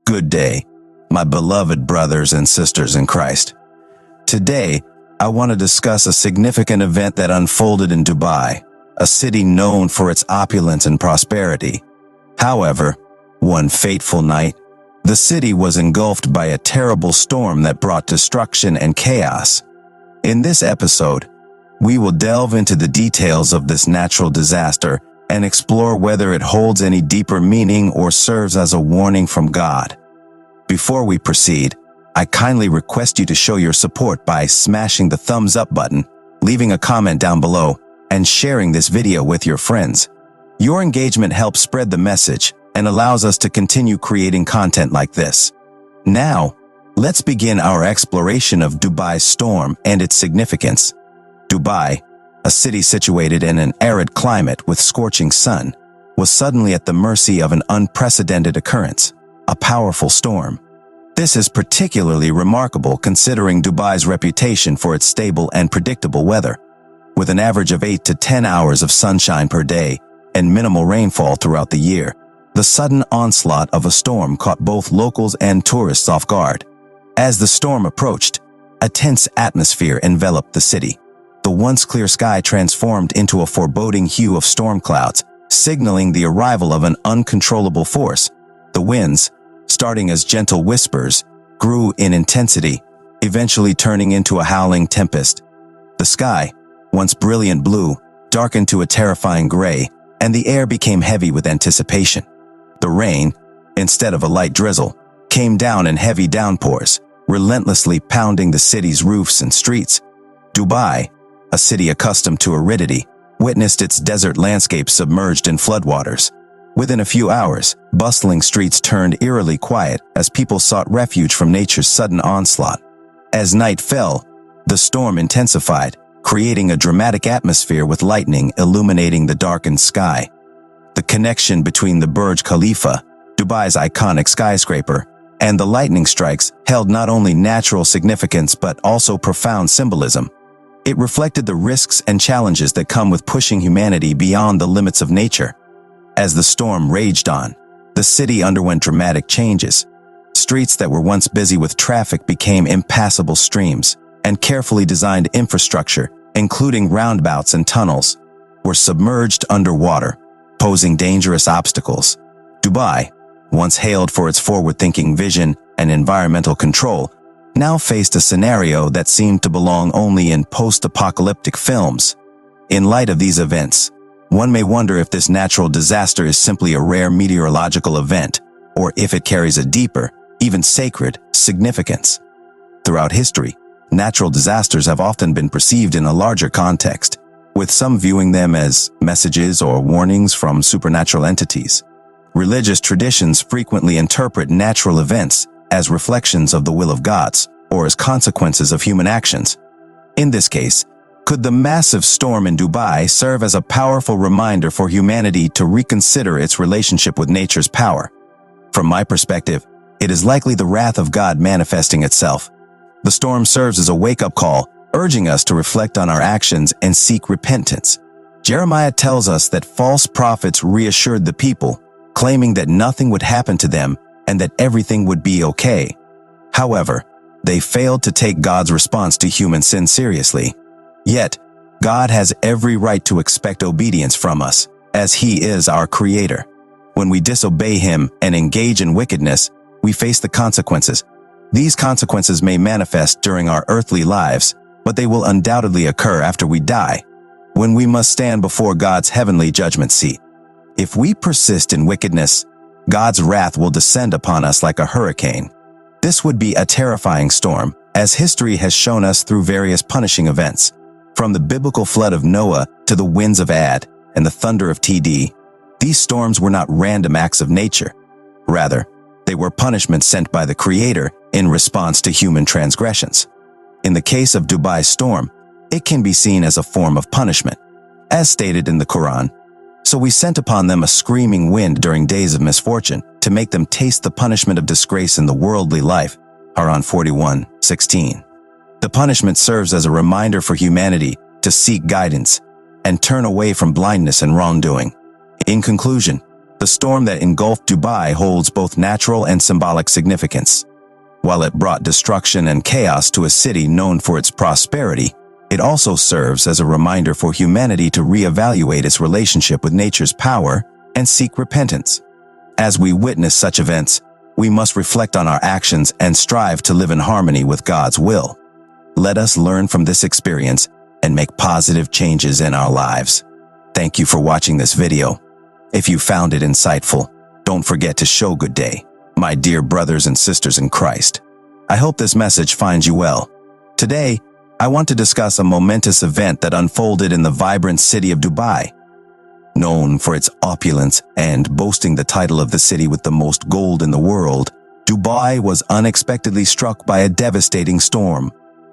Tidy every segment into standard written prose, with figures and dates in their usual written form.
Good day, my beloved brothers and sisters in Christ. Today, I want to discuss a significant event that unfolded in Dubai, a city known for its opulence and prosperity. However, one fateful night, the city was engulfed by a terrible storm that brought destruction and chaos. In this episode, we will delve into the details of this natural disaster and explore whether it holds any deeper meaning or serves as a warning from God. Before we proceed, I kindly request you to show your support by smashing the thumbs up button, leaving a comment down below, and sharing this video with your friends. Your engagement helps spread the message and allows us to continue creating content like this. Now, let's begin our exploration of Dubai's storm and its significance. Dubai, a city situated in an arid climate with scorching sun, was suddenly at the mercy of an unprecedented occurrence, a powerful storm. This is particularly remarkable considering Dubai's reputation for its stable and predictable weather. With an average of 8 to 10 hours of sunshine per day and minimal rainfall throughout the year, the sudden onslaught of a storm caught both locals and tourists off guard. As the storm approached, a tense atmosphere enveloped the city. The once clear sky transformed into a foreboding hue of storm clouds, signaling the arrival of an uncontrollable force. The winds, starting as gentle whispers, grew in intensity, eventually turning into a howling tempest. The sky, once brilliant blue, darkened to a terrifying gray, and the air became heavy with anticipation. The rain, instead of a light drizzle, came down in heavy downpours, relentlessly pounding the city's roofs and streets. Dubai, a city accustomed to aridity, witnessed its desert landscape submerged in floodwaters. Within a few hours, bustling streets turned eerily quiet as people sought refuge from nature's sudden onslaught. As night fell, the storm intensified, creating a dramatic atmosphere with lightning illuminating the darkened sky. The connection between the Burj Khalifa, Dubai's iconic skyscraper, and the lightning strikes held not only natural significance but also profound symbolism. It reflected the risks and challenges that come with pushing humanity beyond the limits of nature. As the storm raged on, the city underwent dramatic changes. Streets that were once busy with traffic became impassable streams, and carefully designed infrastructure, including roundabouts and tunnels, were submerged underwater, posing dangerous obstacles. Dubai, once hailed for its forward-thinking vision and environmental control, now faced a scenario that seemed to belong only in post-apocalyptic films. In light of these events, one may wonder if this natural disaster is simply a rare meteorological event, or if it carries a deeper, even sacred, significance. Throughout history, natural disasters have often been perceived in a larger context, with some viewing them as messages or warnings from supernatural entities. Religious traditions frequently interpret natural events as reflections of the will of gods, or as consequences of human actions. In this case, could the massive storm in Dubai serve as a powerful reminder for humanity to reconsider its relationship with nature's power? From my perspective, it is likely the wrath of God manifesting itself. The storm serves as a wake-up call, urging us to reflect on our actions and seek repentance. Jeremiah tells us that false prophets reassured the people, claiming that nothing would happen to them and that everything would be okay. However, they failed to take God's response to human sin seriously. Yet, God has every right to expect obedience from us, as He is our Creator. When we disobey Him and engage in wickedness, we face the consequences. These consequences may manifest during our earthly lives, but they will undoubtedly occur after we die, when we must stand before God's heavenly judgment seat. If we persist in wickedness, God's wrath will descend upon us like a hurricane. This would be a terrifying storm, as history has shown us through various punishing events. From the biblical flood of Noah to the winds of Ad and the thunder of TD, these storms were not random acts of nature. Rather, they were punishments sent by the Creator in response to human transgressions. In the case of Dubai's storm, it can be seen as a form of punishment. As stated in the Quran, "So we sent upon them a screaming wind during days of misfortune, to make them taste the punishment of disgrace in the worldly life." Quran 41:16. The punishment serves as a reminder for humanity to seek guidance and turn away from blindness and wrongdoing. In conclusion, The storm that engulfed Dubai holds both natural and symbolic significance. While it brought destruction and chaos to a city known for its prosperity, it also serves as a reminder for humanity to reevaluate its relationship with nature's power and seek repentance. As we witness such events, we must reflect on our actions and strive to live in harmony with God's will. Let us learn from this experience and make positive changes in our lives. Thank you for watching this video. If you found it insightful, don't forget to show good day, my dear brothers and sisters in Christ. I hope this message finds you well. Today, I want to discuss a momentous event that unfolded in the vibrant city of Dubai. Known for its opulence and boasting the title of the city with the most gold in the world, Dubai was unexpectedly struck by a devastating storm.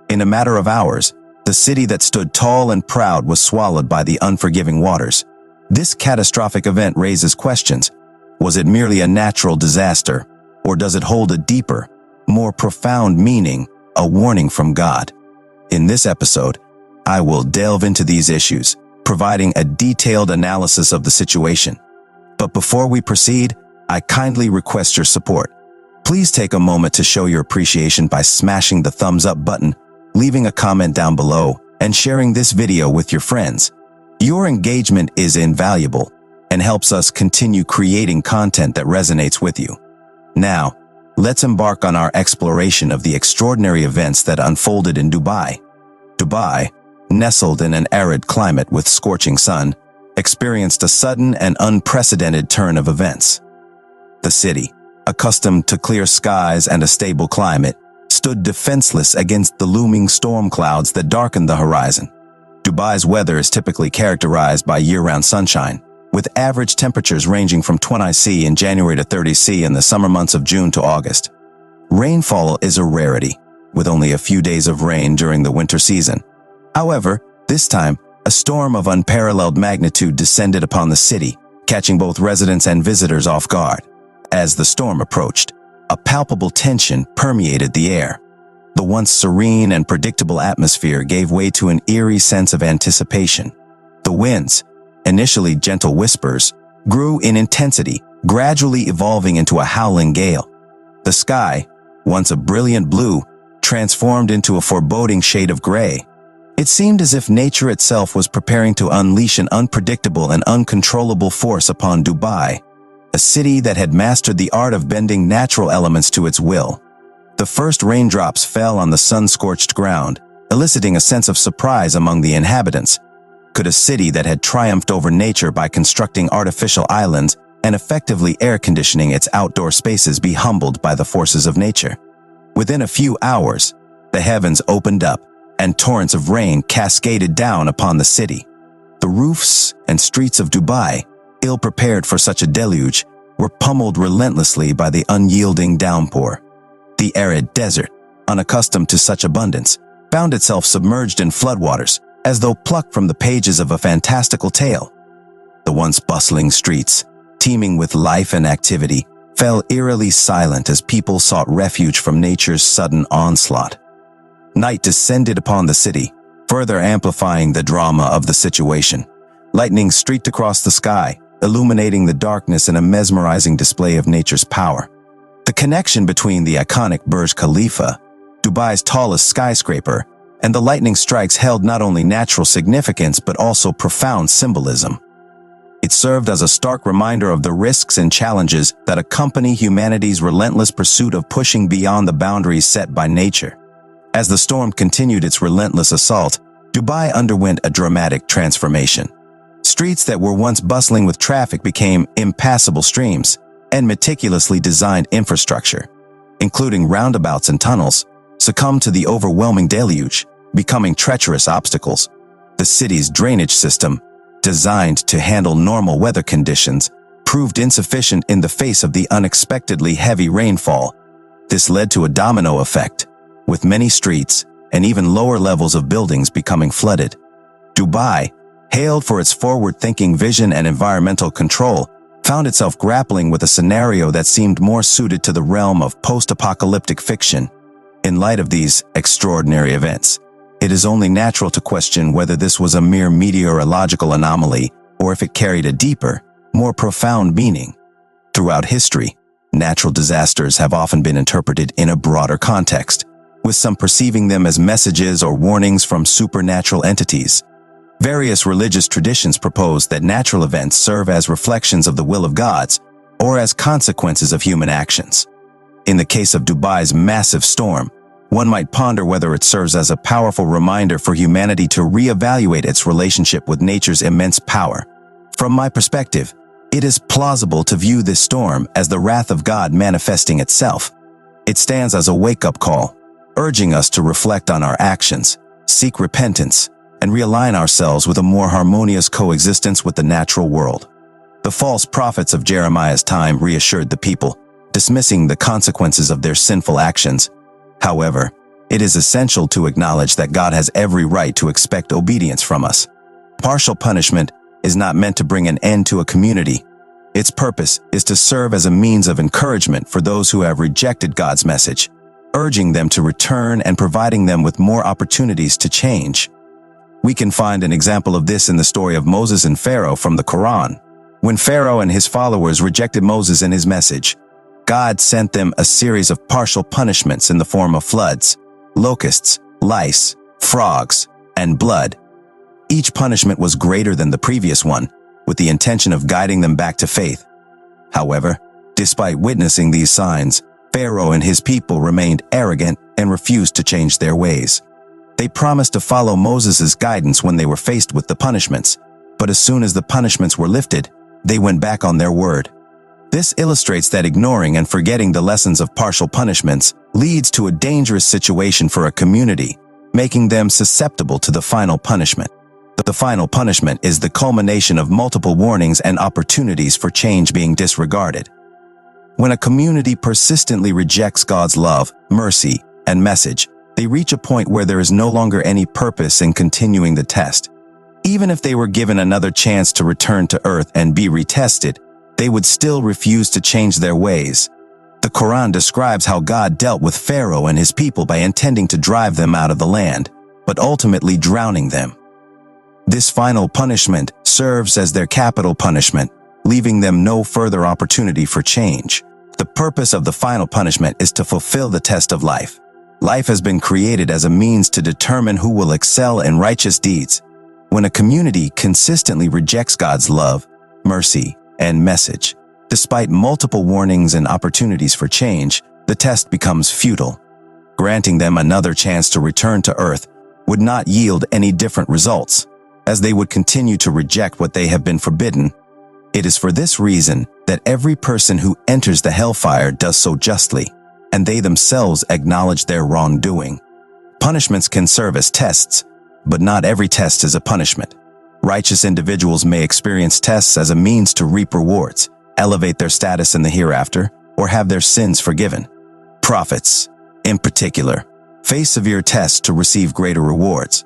In a matter of hours, the city that stood tall and proud was swallowed by the unforgiving waters. This catastrophic event raises questions. Was it merely a natural disaster, or does it hold a deeper, more profound meaning, a warning from God? In this episode, I will delve into these issues, providing a detailed analysis of the situation. But before we proceed, I kindly request your support. Please take a moment to show your appreciation by smashing the thumbs up button, leaving a comment down below, and sharing this video with your friends. Your engagement is invaluable and helps us continue creating content that resonates with you. Now, let's embark on our exploration of the extraordinary events that unfolded in Dubai. Dubai, nestled in an arid climate with scorching sun, experienced a sudden and unprecedented turn of events. The city, accustomed to clear skies and a stable climate, stood defenseless against the looming storm clouds that darkened the horizon. Dubai's weather is typically characterized by year-round sunshine, with average temperatures ranging from 20 C in January to 30 C in the summer months of June to August. Rainfall is a rarity, with only a few days of rain during the winter season. However, this time, a storm of unparalleled magnitude descended upon the city, catching both residents and visitors off guard. As the storm approached, a palpable tension permeated the air. The once serene and predictable atmosphere gave way to an eerie sense of anticipation. The winds, initially gentle whispers, grew in intensity, gradually evolving into a howling gale. The sky, once a brilliant blue, transformed into a foreboding shade of gray. It seemed as if nature itself was preparing to unleash an unpredictable and uncontrollable force upon Dubai, a city that had mastered the art of bending natural elements to its will. The first raindrops fell on the sun-scorched ground, eliciting a sense of surprise among the inhabitants. Could a city that had triumphed over nature by constructing artificial islands and effectively air-conditioning its outdoor spaces be humbled by the forces of nature? Within a few hours, the heavens opened up, and torrents of rain cascaded down upon the city. The roofs and streets of Dubai, ill-prepared for such a deluge, were pummeled relentlessly by the unyielding downpour. The arid desert, unaccustomed to such abundance, found itself submerged in floodwaters, as though plucked from the pages of a fantastical tale. The once bustling streets, teeming with life and activity, fell eerily silent as people sought refuge from nature's sudden onslaught. Night descended upon the city, further amplifying the drama of the situation. Lightning streaked across the sky, illuminating the darkness in a mesmerizing display of nature's power. The connection between the iconic Burj Khalifa, Dubai's tallest skyscraper, and the lightning strikes held not only natural significance but also profound symbolism. It served as a stark reminder of the risks and challenges that accompany humanity's relentless pursuit of pushing beyond the boundaries set by nature. As the storm continued its relentless assault, Dubai underwent a dramatic transformation. Streets that were once bustling with traffic became impassable streams, and meticulously designed infrastructure, including roundabouts and tunnels, succumbed to the overwhelming deluge, becoming treacherous obstacles. The city's drainage system, designed to handle normal weather conditions, proved insufficient in the face of the unexpectedly heavy rainfall. This led to a domino effect, with many streets and even lower levels of buildings becoming flooded. Dubai, hailed for its forward-thinking vision and environmental control, found itself grappling with a scenario that seemed more suited to the realm of post-apocalyptic fiction. In light of these extraordinary events, it is only natural to question whether this was a mere meteorological anomaly or if it carried a deeper, more profound meaning. Throughout history, natural disasters have often been interpreted in a broader context, with some perceiving them as messages or warnings from supernatural entities. Various religious traditions propose that natural events serve as reflections of the will of gods or as consequences of human actions. In the case of Dubai's massive storm, one might ponder whether it serves as a powerful reminder for humanity to reevaluate its relationship with nature's immense power. From my perspective, it is plausible to view this storm as the wrath of God manifesting itself. It stands as a wake-up call, urging us to reflect on our actions, seek repentance, and realign ourselves with a more harmonious coexistence with the natural world. The false prophets of Jeremiah's time reassured the people, dismissing the consequences of their sinful actions. However, it is essential to acknowledge that God has every right to expect obedience from us. Partial punishment is not meant to bring an end to a community. Its purpose is to serve as a means of encouragement for those who have rejected God's message, urging them to return and providing them with more opportunities to change. We can find an example of this in the story of Moses and Pharaoh from the Quran. When Pharaoh and his followers rejected Moses and his message, God sent them a series of partial punishments in the form of floods, locusts, lice, frogs, and blood. Each punishment was greater than the previous one, with the intention of guiding them back to faith. However, despite witnessing these signs, Pharaoh and his people remained arrogant and refused to change their ways. They promised to follow Moses' guidance when they were faced with the punishments, but as soon as the punishments were lifted, they went back on their word. This illustrates that ignoring and forgetting the lessons of partial punishments leads to a dangerous situation for a community, making them susceptible to the final punishment. The final punishment is the culmination of multiple warnings and opportunities for change being disregarded. When a community persistently rejects God's love, mercy, and message, they reach a point where there is no longer any purpose in continuing the test. Even if they were given another chance to return to earth and be retested, they would still refuse to change their ways. The Quran describes how God dealt with Pharaoh and his people by intending to drive them out of the land, but ultimately drowning them. This final punishment serves as their capital punishment, leaving them no further opportunity for change. The purpose of the final punishment is to fulfill the test of life. Life has been created as a means to determine who will excel in righteous deeds. When a community consistently rejects God's love, mercy, and message, despite multiple warnings and opportunities for change, the test becomes futile. Granting them another chance to return to earth would not yield any different results, as they would continue to reject what they have been forbidden. It is for this reason that every person who enters the hellfire does so justly, and they themselves acknowledge their wrongdoing. Punishments can serve as tests, but not every test is a punishment. Righteous individuals may experience tests as a means to reap rewards, elevate their status in the hereafter, or have their sins forgiven. Prophets, in particular, face severe tests to receive greater rewards.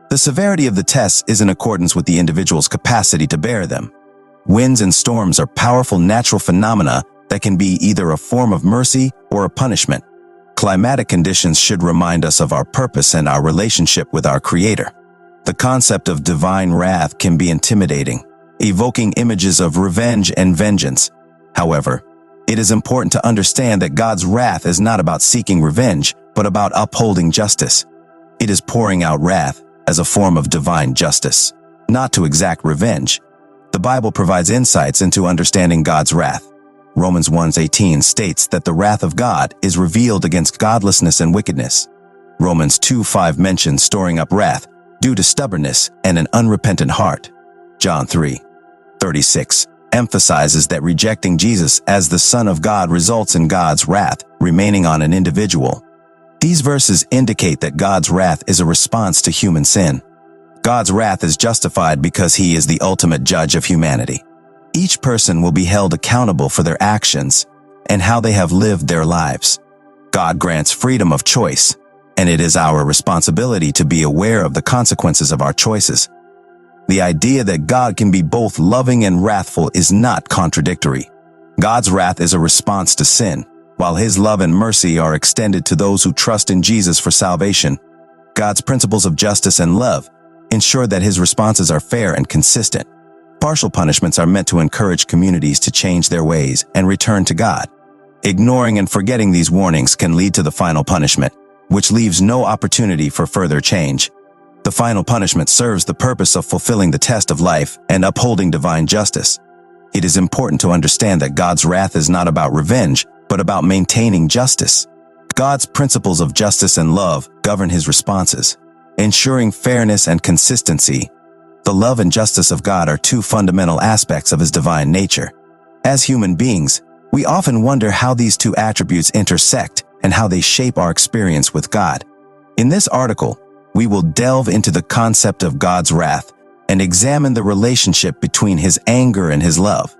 The severity of the tests is in accordance with the individual's capacity to bear them. Winds and storms are powerful natural phenomena that can be either a form of mercy or a punishment. Climatic conditions should remind us of our purpose and our relationship with our Creator. The concept of divine wrath can be intimidating, evoking images of revenge and vengeance. However, it is important to understand that God's wrath is not about seeking revenge, but about upholding justice. It is pouring out wrath as a form of divine justice, not to exact revenge. The Bible provides insights into understanding God's wrath. Romans 1:18 states that the wrath of God is revealed against godlessness and wickedness. Romans 2:5 mentions storing up wrath due to stubbornness and an unrepentant heart. John 3:36 emphasizes that rejecting Jesus as the Son of God results in God's wrath remaining on an individual. These verses indicate that God's wrath is a response to human sin. God's wrath is justified because He is the ultimate judge of humanity. Each person will be held accountable for their actions and how they have lived their lives. God grants freedom of choice, and it is our responsibility to be aware of the consequences of our choices. The idea that God can be both loving and wrathful is not contradictory. God's wrath is a response to sin, while His love and mercy are extended to those who trust in Jesus for salvation. God's principles of justice and love ensure that His responses are fair and consistent. Partial punishments are meant to encourage communities to change their ways and return to God. Ignoring and forgetting these warnings can lead to the final punishment, which leaves no opportunity for further change. The final punishment serves the purpose of fulfilling the test of life and upholding divine justice. It is important to understand that God's wrath is not about revenge, but about maintaining justice. God's principles of justice and love govern his responses, ensuring fairness and consistency. The love and justice of God are two fundamental aspects of his divine nature. As human beings, we often wonder how these two attributes intersect and how they shape our experience with God. In this article, we will delve into the concept of God's wrath and examine the relationship between his anger and his love.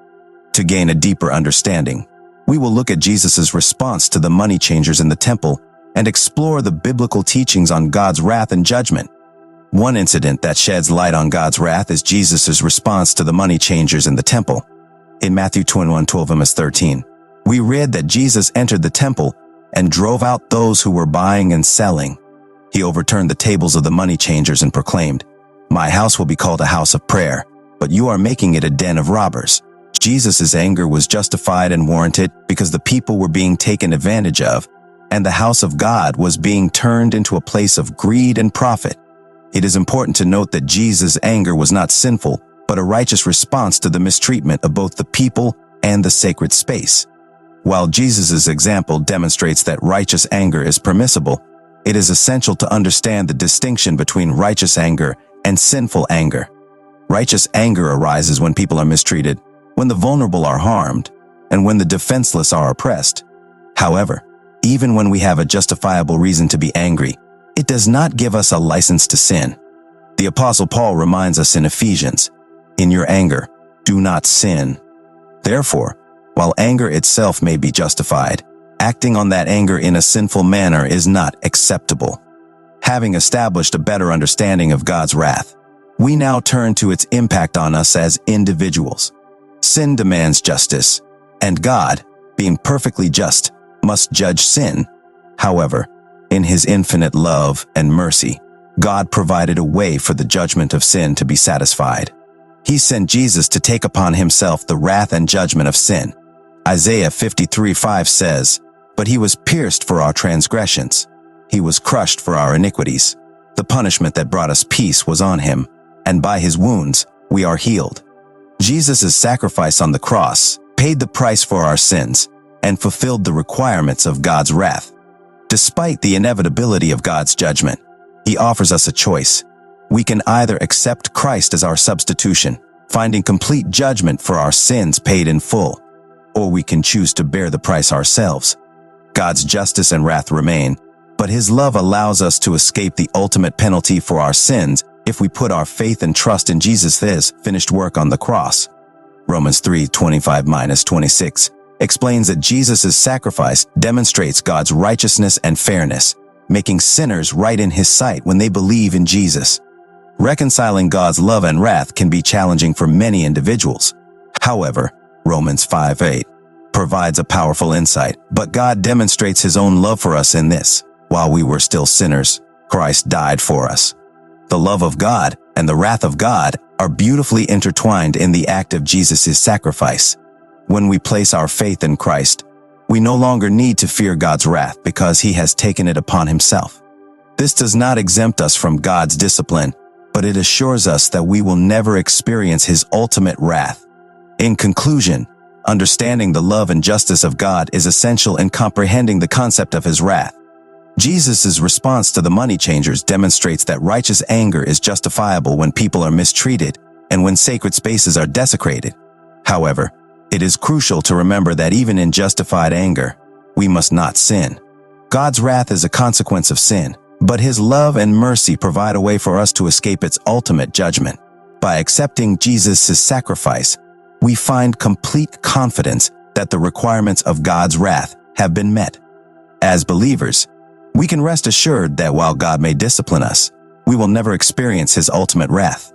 To gain a deeper understanding, we will look at Jesus' response to the money changers in the temple and explore the biblical teachings on God's wrath and judgment. One incident that sheds light on God's wrath is Jesus' response to the money changers in the temple. In Matthew 21:12-13, we read that Jesus entered the temple and drove out those who were buying and selling. He overturned the tables of the money changers and proclaimed, "My house will be called a house of prayer, but you are making it a den of robbers." Jesus' anger was justified and warranted because the people were being taken advantage of, and the house of God was being turned into a place of greed and profit. It is important to note that Jesus' anger was not sinful, but a righteous response to the mistreatment of both the people and the sacred space. While Jesus' example demonstrates that righteous anger is permissible, it is essential to understand the distinction between righteous anger and sinful anger. Righteous anger arises when people are mistreated, when the vulnerable are harmed, and when the defenseless are oppressed. However, even when we have a justifiable reason to be angry, it does not give us a license to sin. The Apostle Paul reminds us in Ephesians, "In your anger, do not sin." Therefore, while anger itself may be justified, acting on that anger in a sinful manner is not acceptable. Having established a better understanding of God's wrath, we now turn to its impact on us as individuals. Sin demands justice, and God, being perfectly just, must judge sin. However, in his infinite love and mercy, God provided a way for the judgment of sin to be satisfied. He sent Jesus to take upon himself the wrath and judgment of sin. Isaiah 53:5 says, "But he was pierced for our transgressions. He was crushed for our iniquities. The punishment that brought us peace was on him, and by his wounds we are healed." Jesus' sacrifice on the cross paid the price for our sins and fulfilled the requirements of God's wrath. Despite the inevitability of God's judgment, he offers us a choice. We can either accept Christ as our substitution, finding complete judgment for our sins paid in full, or we can choose to bear the price ourselves. God's justice and wrath remain, but his love allows us to escape the ultimate penalty for our sins if we put our faith and trust in Jesus' finished work on the cross. Romans 3:25-26 explains that Jesus' sacrifice demonstrates God's righteousness and fairness, making sinners right in his sight when they believe in Jesus. Reconciling God's love and wrath can be challenging for many individuals. However, Romans 5:8 provides a powerful insight, but God demonstrates his own love for us in this: while we were still sinners, Christ died for us. The love of God and the wrath of God are beautifully intertwined in the act of Jesus' sacrifice. When we place our faith in Christ, we no longer need to fear God's wrath because he has taken it upon himself. This does not exempt us from God's discipline, but it assures us that we will never experience his ultimate wrath. In conclusion, understanding the love and justice of God is essential in comprehending the concept of his wrath. Jesus' response to the money changers demonstrates that righteous anger is justifiable when people are mistreated and when sacred spaces are desecrated. However, it is crucial to remember that even in justified anger, we must not sin. God's wrath is a consequence of sin, but his love and mercy provide a way for us to escape its ultimate judgment. By accepting Jesus' sacrifice, we find complete confidence that the requirements of God's wrath have been met. As believers, we can rest assured that while God may discipline us, we will never experience his ultimate wrath.